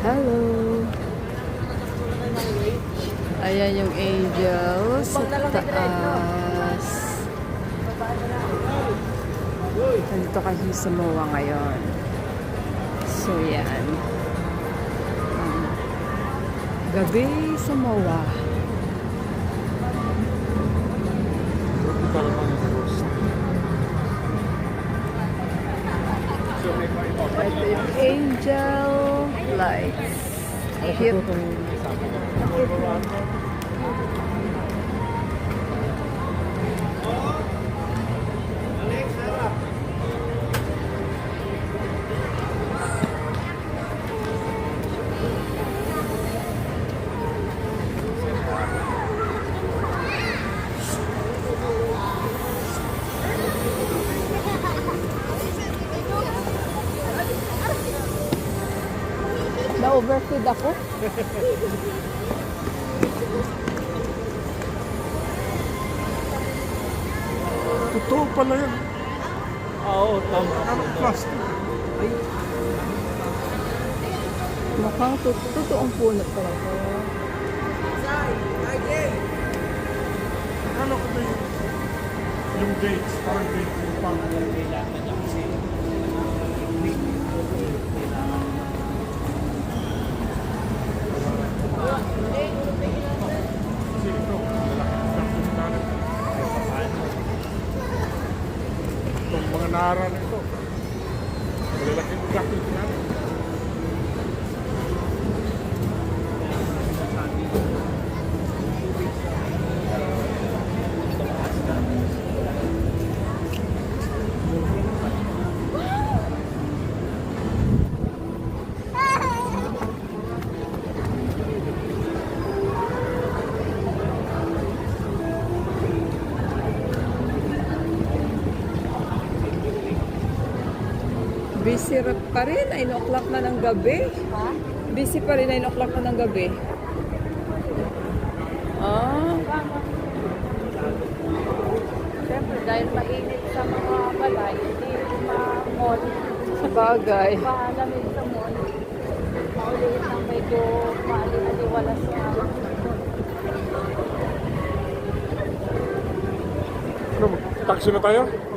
Hello. Ayan yung angels sa taas. Nandito kasi sa MOA ngayon. So yan. Gabi sa MOA. Ito yung angel lights. Cute. Na-overfeed ako. Totoo pala yan. Oo, tama. Ano plastic? Mukhang totoong punot talaga. Ano ko ba yung dates? Parang date yung pang kasi ito, malaking natin. Itong mga nara na ito. Malalaking gakin natin. Busy pa rin. 9 o'clock na ng gabi. Busy pa rin. 9 o'clock na ng gabi. Ah. Siyempre, dahil mainit sa mga balay, hindi ma-mall. Sa bagay. Malamig sa mall. Mauliit ng medyo maali-aliwala sa Ano, taxi na tayo?